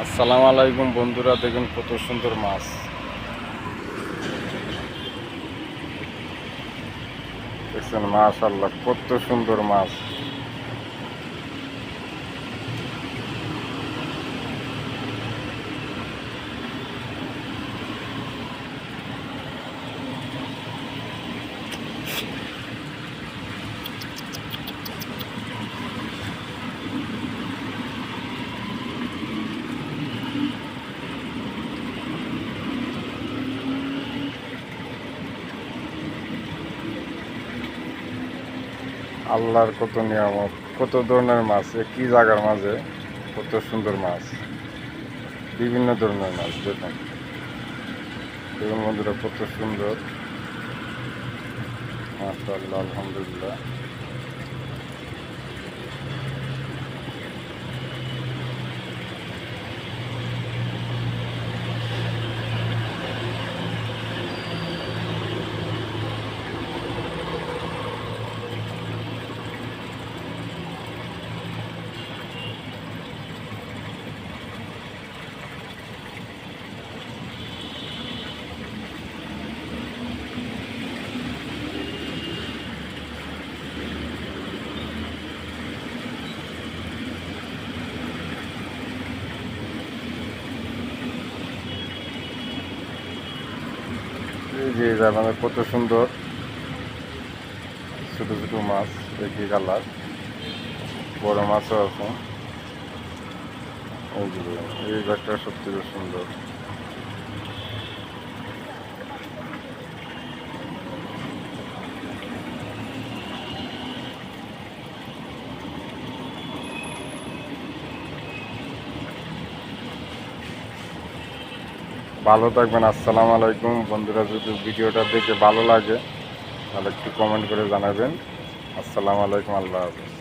আসসালামু আলাইকুম বন্ধুরা, দেখুন কত সুন্দর মাছ। দেখছেন, মাশাআল্লাহ কত সুন্দর মাছ। আল্লাহর কত নিয়ামত, কত ধরনের মাছ, একই জায়গার মাঝে কত সুন্দর মাছ, বিভিন্ন ধরনের মাছ। দেখুন দেখুন বন্ধুরা, কত সুন্দর। মাশাআল্লাহ, আলহামদুলিল্লাহ। এই যে আমাদের কত সুন্দর ছোট ছোট মাছ, একই কালার। বড় মাছও আছে। এই জায়গাটা সবথেকে সুন্দর। ভালো থাকবেন। আসসালামু আলাইকুম বন্ধুরা, যদি ভিডিওটা দেখে ভালো লাগে তাহলে একটু কমেন্ট করে জানাবেন। আসসালামু আলাইকুম, আল্লাহ হাফেজ।